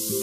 Good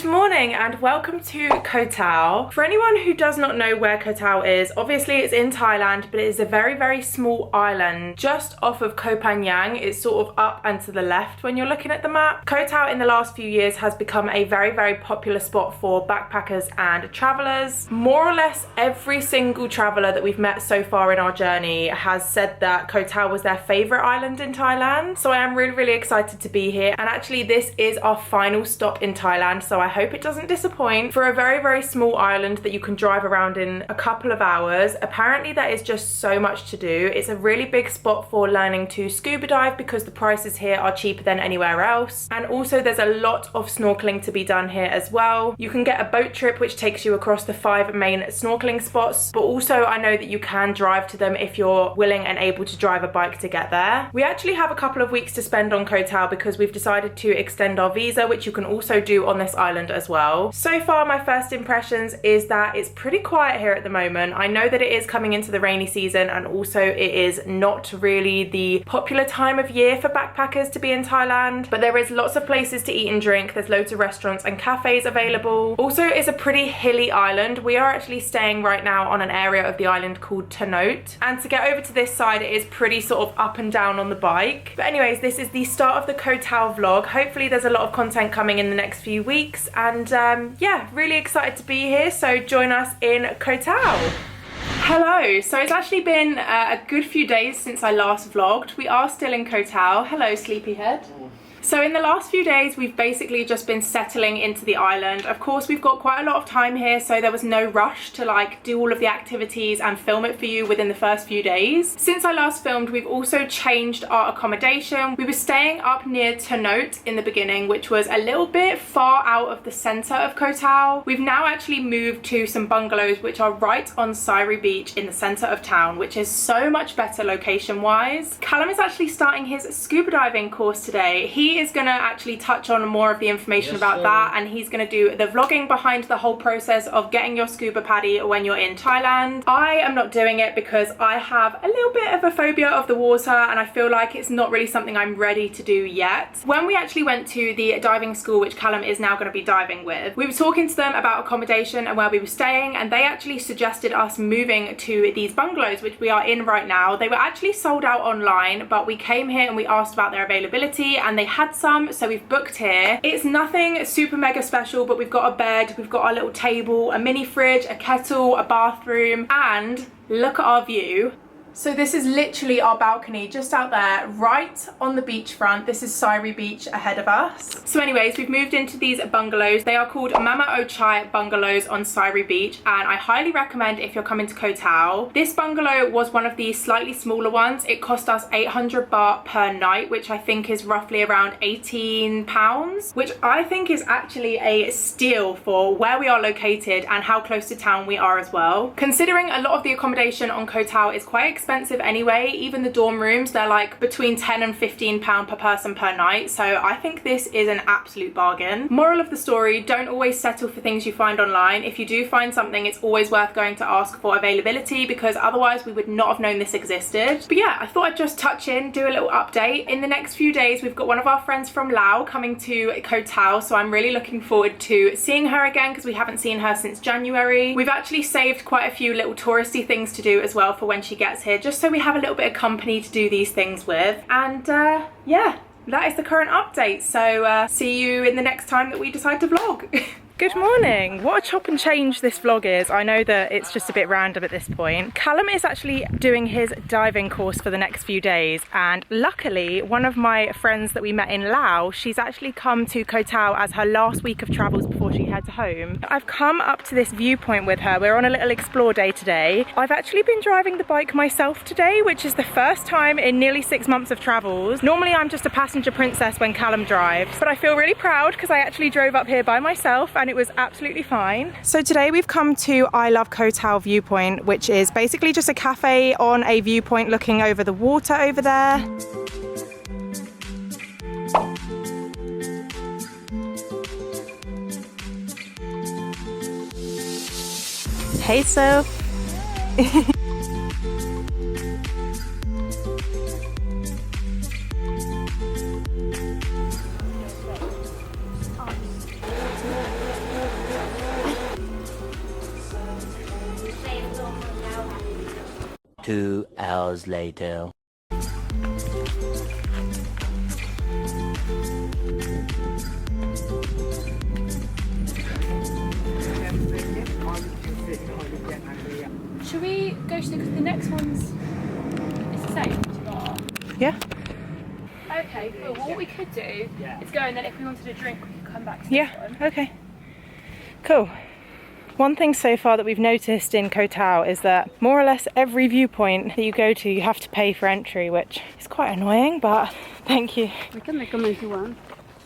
morning and welcome to Koh Tao. For anyone who does not know where Koh Tao is, obviously it's in Thailand, but it is a very, very small island just off of Koh Phangan. It's sort of up and to the left when you're looking at the map. Koh Tao in the last few years has become a very, very popular spot for backpackers and travelers. More or less every single traveler that we've met so far in our journey has said that Koh Tao was their favorite island in Thailand. So I am really, really excited to be here. And actually this is our final stop in Thailand, so I hope it doesn't disappoint. For a very, very small island that you can drive around in a couple of hours, apparently there is just so much to do. It's a really big spot for learning to scuba dive because the prices here are cheaper than anywhere else. And also there's a lot of snorkeling to be done here as well. You can get a boat trip which takes you across the 5 main snorkeling spots, but also I know that you can drive to them if you're willing and able to drive a bike to get there. We actually have a couple of weeks to spend on Koh Tao because we've decided to extend our visa, which you can also do on this island as well. So far my first impressions is that it's pretty quiet here at the moment. I know that it is coming into the rainy season and also it is not really the popular time of year for backpackers to be in Thailand, but there is lots of places to eat and drink. There's loads of restaurants and cafes available. Also it's a pretty hilly island. We are actually staying right now on an area of the island called Tanot, and to get over to this side it is pretty sort of up and down on the bike. But anyways, this is the start of the Koh Tao vlog. Hopefully there's a lot of content coming in the next few weeks, and yeah, really excited to be here, so join us in Koh Tao. Hello, so it's actually been a good few days since I last vlogged. We are still in Koh Tao. Hello, sleepyhead. So in the last few days, we've basically just been settling into the island. Of course, we've got quite a lot of time here, so there was no rush to like do all of the activities and film it for you within the first few days. Since I last filmed, we've also changed our accommodation. We were staying up near Tanot in the beginning, which was a little bit far out of the center of Koh Tao. We've now actually moved to some bungalows, which are right on Snorkelling Beach in the center of town, which is so much better location-wise. Calum is actually starting his scuba diving course today. He is going to actually touch on more of the information about that, and he's going to do the vlogging behind the whole process of getting your scuba paddy when you're in Thailand. I am not doing it because I have a little bit of a phobia of the water and I feel like it's not really something I'm ready to do yet. When we actually went to the diving school, which Calum is now going to be diving with, we were talking to them about accommodation and where we were staying, and they actually suggested us moving to these bungalows, which we are in right now. They were actually sold out online, but we came here and we asked about their availability and they had some, so we've booked here. It's nothing super mega special, but we've got a bed, we've got our little table, a mini fridge, a kettle, a bathroom, and look at our view. So this is literally our balcony just out there, right on the beachfront. This is Snorkelling Beach ahead of us. So anyways, we've moved into these bungalows. They are called Mama Ochai bungalows on Snorkelling Beach, and I highly recommend if you're coming to Koh Tao. This bungalow was one of the slightly smaller ones. It cost us 800 baht per night, which I think is roughly around £18, which I think is actually a steal for where we are located and how close to town we are as well. Considering a lot of the accommodation on Koh Tao is quite expensive anyway, even the dorm rooms, they're like between £10 and £15 per person per night, so I think this is an absolute bargain. Moral of the story, don't always settle for things you find online. If you do find something, it's always worth going to ask for availability, because otherwise we would not have known this existed. But yeah, I thought I'd just touch in, do a little update. In the next few days, we've got one of our friends from Laos coming to Koh Tao, so I'm really looking forward to seeing her again because we haven't seen her since January. We've actually saved quite a few little touristy things to do as well for when she gets here, just so we have a little bit of company to do these things with. And yeah, that is the current update, so see you in the next time that we decide to vlog. Good morning. What a chop and change this vlog is. I know that it's just a bit random at this point. Calum is actually doing his diving course for the next few days, and luckily one of my friends that we met in Laos, she's actually come to Koh Tao as her last week of travels before she heads home. I've come up to this viewpoint with her. We're on a little explore day today. I've actually been driving the bike myself today, which is the first time in nearly 6 months of travels. Normally I'm just a passenger princess when Calum drives, but I feel really proud because I actually drove up here by myself and it was absolutely fine. So today we've come to I Love Koh Tao viewpoint, which is basically just a cafe on a viewpoint looking over the water over there. Hey, Soph. Two hours later. Should we go to the next one's? It's the same. Yeah. Okay, cool. Well, what we could do is go, and then if we wanted a drink, we could come back to this one. Okay. Cool. One thing so far that we've noticed in Koh Tao is that more or less every viewpoint that you go to, you have to pay for entry, which is quite annoying, but thank you. We can recommend you one.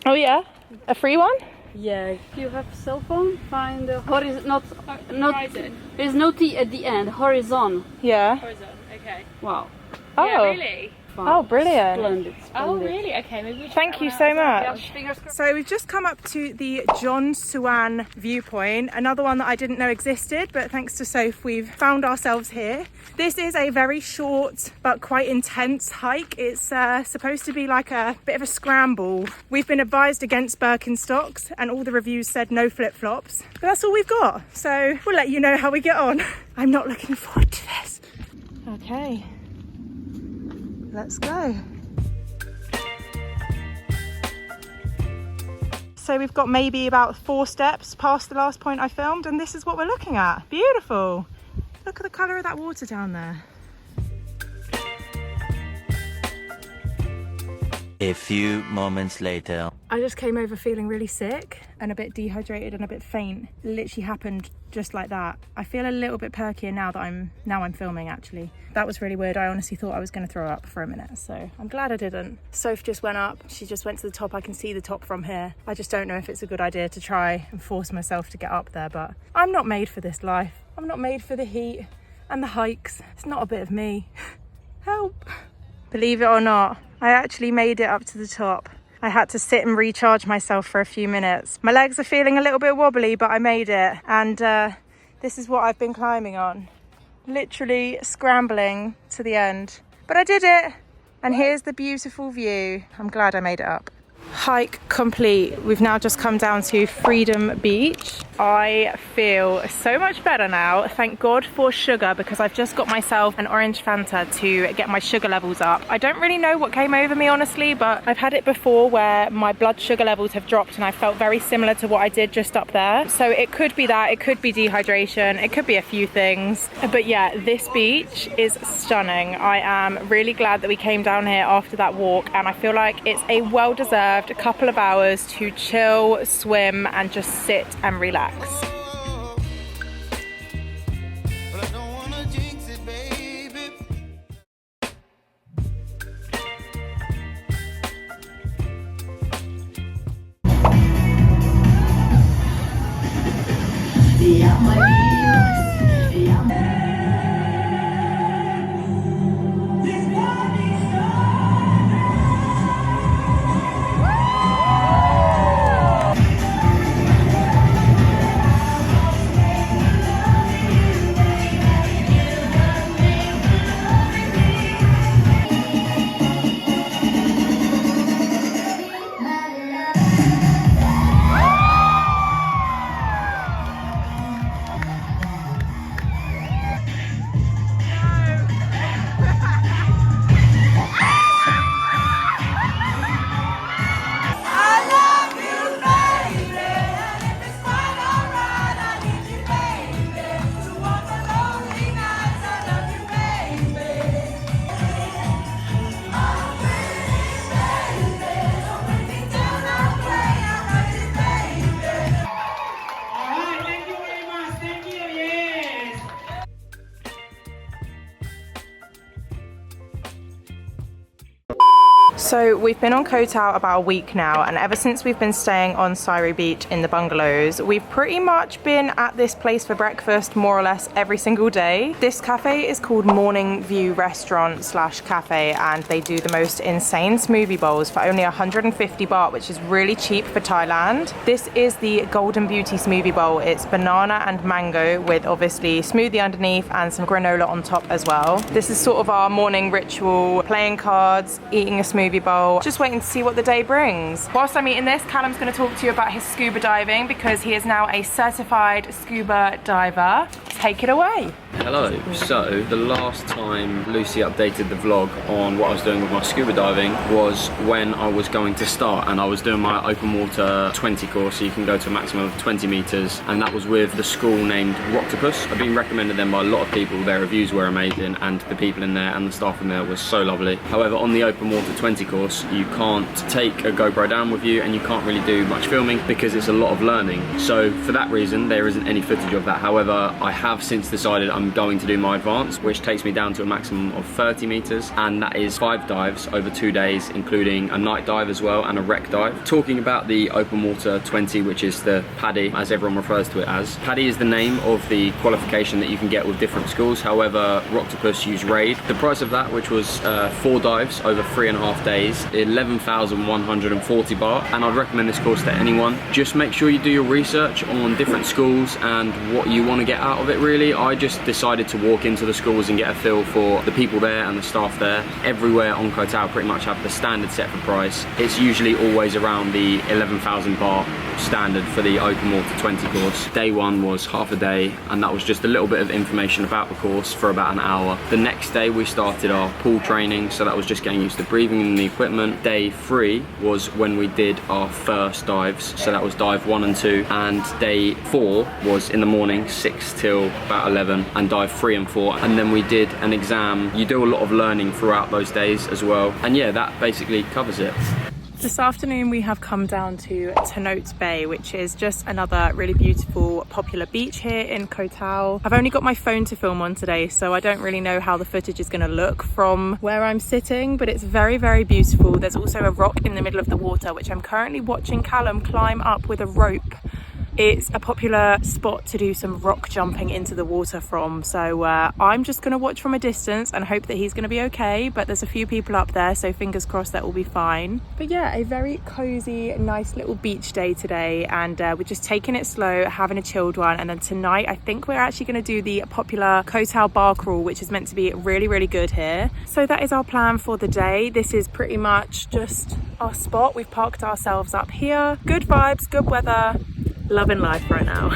Oh yeah? A free one? Yeah, if you have a cell phone, find the horizon, not Horizon. there's no T at the end, horizon. Yeah. Horizon. Okay. Wow. Oh. Yeah, really? Wow. Oh, brilliant. Splendid, Oh, splendid. really? Okay, maybe we should Thank check you that so one out. much. Fingers crossed. So we've just come up to the John Suan viewpoint, another one that I didn't know existed, but thanks to Soph we've found ourselves here. This is a very short but quite intense hike. It's supposed to be like a bit of a scramble. We've been advised against Birkenstocks and all the reviews said no flip-flops, but that's all we've got. So we'll let you know how we get on. I'm not looking forward to this. Okay, let's go. So we've got maybe about 4 steps past the last point I filmed, and this is what we're looking at. Beautiful. Look at the colour of that water down there. A few moments later. I just came over feeling really sick and a bit dehydrated and a bit faint. It literally happened just like that. I feel a little bit perkier now that I'm filming actually. That was really weird. I honestly thought I was going to throw up for a minute, so I'm glad I didn't. Soph just went up. She just went to the top. I can see the top from here. I just don't know if it's a good idea to try and force myself to get up there, but I'm not made for this life. I'm not made for the heat and the hikes. It's not a bit of me. Help. Believe it or not, I actually made it up to the top. I had to sit and recharge myself for a few minutes. My legs are feeling a little bit wobbly, but I made it. And this is what I've been climbing on. Literally scrambling to the end. But I did it. And here's the beautiful view. I'm glad I made it up. Hike complete. We've now just come down to Freedom Beach. I feel so much better now. Thank God for sugar, because I've just got myself an orange Fanta to get my sugar levels up. I don't really know what came over me honestly, but I've had it before where my blood sugar levels have dropped and I felt very similar to what I did just up there. So it could be that, it could be dehydration, it could be a few things. But yeah, this beach is stunning. I am really glad that we came down here after that walk, and I feel like it's a well-deserved couple of hours to chill, swim and just sit and relax. So we've been on Koh Tao about a week now, and ever since we've been staying on Sairy Beach in the bungalows, we've pretty much been at this place for breakfast more or less every single day. This cafe is called Morning View Restaurant / Cafe, and they do the most insane smoothie bowls for only 150 baht, which is really cheap for Thailand. This is the Golden Beauty smoothie bowl. It's banana and mango with obviously smoothie underneath and some granola on top as well. This is sort of our morning ritual, playing cards, eating a smoothie bowl, just waiting to see what the day brings. Whilst I'm eating this, Calum's going to talk to you about his scuba diving because he is now a certified scuba diver. Take it away. Hello. So the last time Lucy updated the vlog on what I was doing with my scuba diving was when I was going to start, and I was doing my open water 20 course, so you can go to a maximum of 20 meters, and that was with the school named Octopus. I've been recommended them by a lot of people. Their reviews were amazing, and the people in there and the staff in there was so lovely. However, on the open water 20 course, you can't take a GoPro down with you, and you can't really do much filming because it's a lot of learning. So for that reason, there isn't any footage of that. However, I have since decided I'm going to do my advanced, which takes me down to a maximum of 30 meters, and that is 5 dives over 2 days, including a night dive as well and a wreck dive. Talking about the open water 20, which is the PADI, as everyone refers to it as. PADI is the name of the qualification that you can get with different schools. However, Octopus use RAID. The price of that, which was 4 dives over 3.5 days, 11,140 baht, and I'd recommend this course to anyone. Just make sure you do your research on different schools and what you want to get out of it, really. I just decided to walk into the schools and get a feel for the people there and the staff there. Everywhere on Koh Tao pretty much have the standard set for price. It's usually always around the 11,000 baht standard for the open water 20 course. Day 1 was half a day, and that was just a little bit of information about the course for about an hour. The next day we started our pool training, so that was just getting used to breathing in the equipment. Day 3 was when we did our first dives, so that was dive 1 and 2, and day 4 was in the morning 6 till about 11, and dive 3 and 4, and then we did an exam. You do a lot of learning throughout those days as well, and yeah, that basically covers it. This afternoon we have come down to Tanote Bay, which is just another really beautiful popular beach here in Koh Tao. I've only got my phone to film on today, so I don't really know how the footage is going to look from where I'm sitting, but it's very, very beautiful. There's also a rock in the middle of the water, which I'm currently watching Calum climb up with a rope. It's a popular spot to do some rock jumping into the water from, so I'm just going to watch from a distance and hope that he's going to be okay, but there's a few people up there, so fingers crossed that will be fine. But yeah, a very cozy, nice little beach day today, and we're just taking it slow, having a chilled one, and then tonight I think we're actually going to do the popular Koh Tao bar crawl, which is meant to be really, really good here. So that is our plan for the day. This is pretty much just our spot. We've parked ourselves up here. Good vibes, good weather. Loving life right now.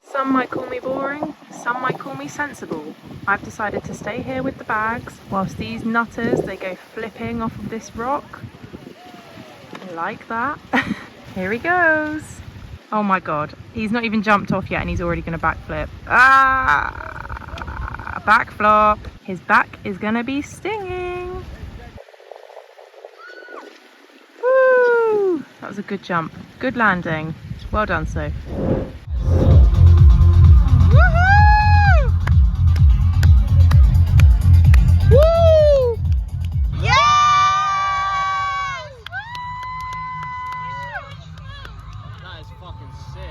Some might call me boring, some might call me sensible. I've decided to stay here with the bags whilst these nutters, they go flipping off of this rock. Like that. Here he goes. Oh my god, he's not even jumped off yet and he's already going to backflip. Ah! Backflop. His back is gonna be stinging. Woo! That was a good jump. Good landing. Well done, Soph. Woohoo! Woo! Yes! That is fucking sick.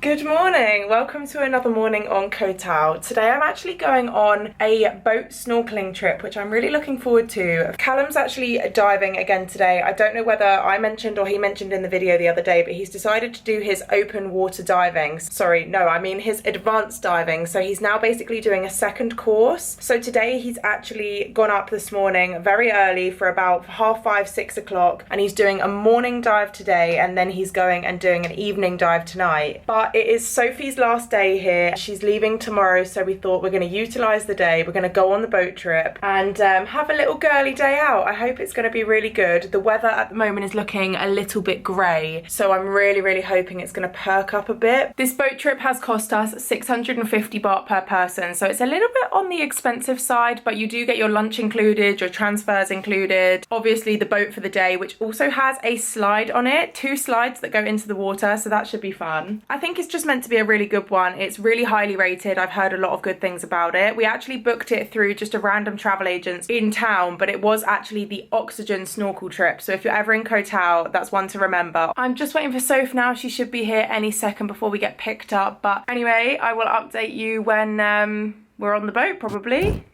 Good morning, welcome to another morning on Koh Tao. Today I'm actually going on a boat snorkeling trip, which I'm really looking forward to. Calum's actually diving again today. I don't know whether I mentioned or he mentioned in the video the other day, but he's decided to do his open water diving. Sorry, no, I mean his advanced diving. So he's now basically doing a second course. So today he's actually gone up this morning very early for about 5:30, 6 o'clock, and he's doing a morning dive today, and then he's going and doing an evening dive tonight. But But it is Sophie's last day here. She's leaving tomorrow, so we thought we're going to utilise the day. We're going to go on the boat trip and have a little girly day out. I hope it's going to be really good. The weather at the moment is looking a little bit grey, so I'm really hoping it's going to perk up a bit. This boat trip has cost us 650 baht per person, so it's a little bit on the expensive side, but you do get your lunch included, your transfers included, obviously the boat for the day, which also has a slide on it, 2 slides that go into the water, so that should be fun. I think it's just meant to be a really good one. It's really highly rated. I've heard a lot of good things about it. We actually booked it through just a random travel agent in town, but it was actually the Oxygen snorkel trip, so if you're ever in Koh Tao, that's one to remember. I'm just waiting for Soph now. She should be here any second before we get picked up, but anyway, I will update you when we're on the boat, probably.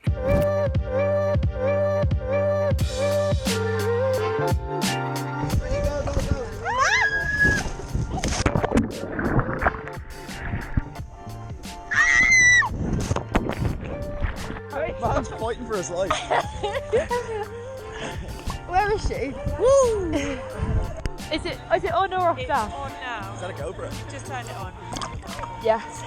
Man's fighting for his life. Where is she? Woo! Is it on or off now? On now. Is that a GoPro? Just turn it on. Yes.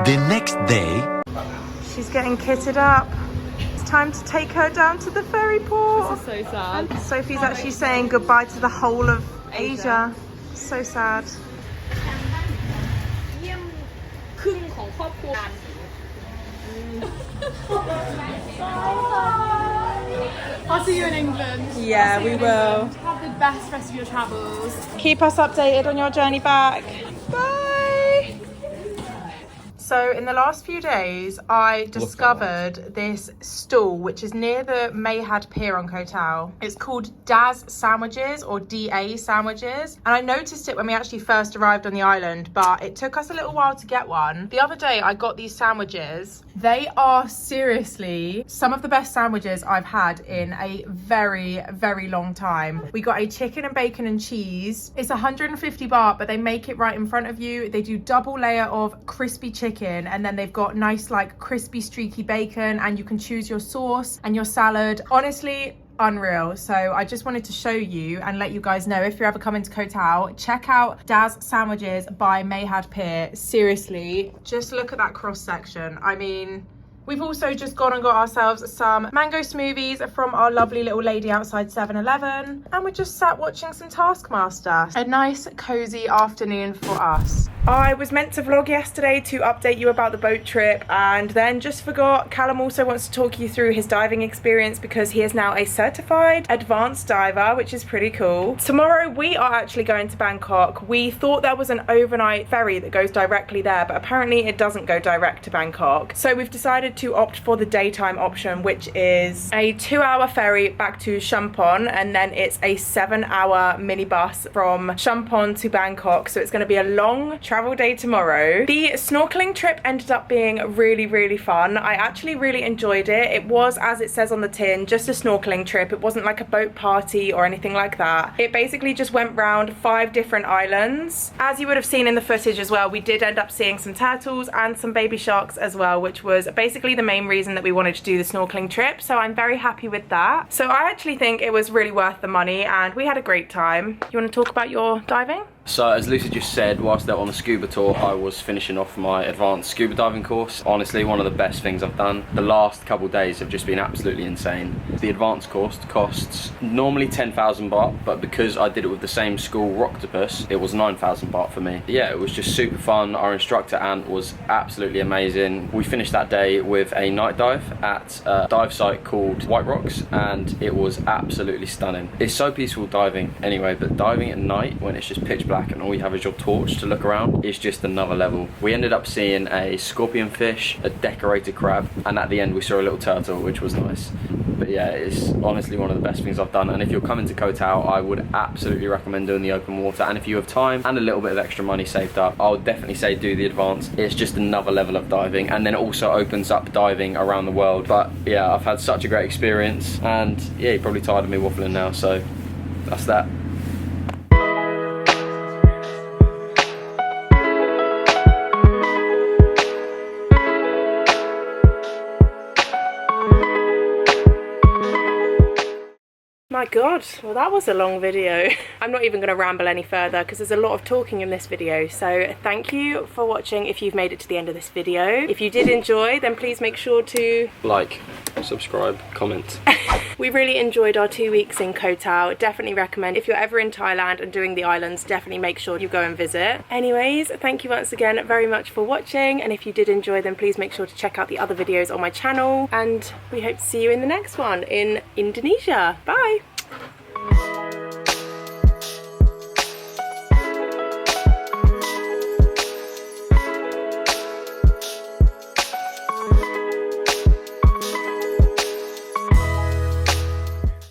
The next day. She's getting kitted up. It's time to take her down to the ferry pool. This is so sad. Sophie's actually saying goodbye to the whole of Asia. So sad. I'll see you in England. Yeah, we will. Have the best rest of your travels. Keep us updated on your journey back. Bye. So in the last few days, I discovered this stall, which is near the Mayhad Pier on Koh Tao. It's called Daz Sandwiches or DA Sandwiches. And I noticed it when we actually first arrived on the island, but it took us a little while to get one. The other day, I got these sandwiches. They are seriously some of the best sandwiches I've had in a very long time. We got a chicken and bacon and cheese. It's 150 baht, but they make it right in front of you. They do double layer of crispy chicken, and then they've got nice like crispy streaky bacon, and you can choose your sauce and your salad. Honestly, unreal. So I just wanted to show you and let you guys know, if you're ever coming to Koh Tao, check out Daz Sandwiches by Mayhad Pier. Seriously, just look at that cross section. I mean, we've also just gone and got ourselves some mango smoothies from our lovely little lady outside 7-Eleven, and we're just sat watching some Taskmaster. A nice cozy afternoon for us. I was meant to vlog yesterday to update you about the boat trip, and then just forgot. Calum also wants to talk you through his diving experience because he is now a certified advanced diver, which is pretty cool. Tomorrow we are actually going to Bangkok. We thought there was an overnight ferry that goes directly there, but apparently it doesn't go direct to Bangkok. So we've decided to opt for the daytime option, which is a 2-hour ferry back to Champon, and then it's a 7-hour minibus from Champon to Bangkok. So it's going to be a long travel day tomorrow. The snorkeling trip ended up being really fun. I actually really enjoyed it. It was, as it says on the tin, just a snorkeling trip. It wasn't like a boat party or anything like that. It basically just went round 5 different islands. As you would have seen in the footage as well, we did end up seeing some turtles and some baby sharks as well, which was basically the main reason that we wanted to do the snorkeling trip. So I'm very happy with that. So I actually think it was really worth the money and we had a great time. You want to talk about your diving? So as Lucy just said, whilst they're on the scuba tour, I was finishing off my advanced scuba diving course. Honestly, one of the best things I've done. The last couple of days have just been absolutely insane. The advanced course costs normally 10,000 baht, but because I did it with the same school, Rocktopus, it was 9,000 baht for me. Yeah, it was just super fun. Our instructor, Ant, was absolutely amazing. We finished that day with a night dive at a dive site called White Rocks, and it was absolutely stunning. It's so peaceful diving anyway, but diving at night when it's just pitch black and all you have is your torch to look around is just another level. We ended up seeing a scorpion fish, a decorated crab, and at the end we saw a little turtle, which was nice. But yeah, it's honestly one of the best things I've done, and if you're coming to Koh Tao, I would absolutely recommend doing the open water, and if you have time and a little bit of extra money saved up, I would definitely say do the advanced. It's just another level of diving, and then it also opens up diving around the world. But yeah, I've had such a great experience, and yeah, you're probably tired of me waffling now, so that's that. My god, well that was a long video. I'm not even going to ramble any further because there's a lot of talking in this video, so thank you for watching if you've made it to the end of this video. If you did enjoy, then please make sure to like, subscribe, comment. We really enjoyed our 2 weeks in Koh Tao. Definitely recommend, if you're ever in Thailand and doing the islands, definitely make sure you go and visit. Anyways, thank you once again very much for watching, and if you did enjoy, then please make sure to check out the other videos on my channel, and we hope to see you in the next one in Indonesia. Bye!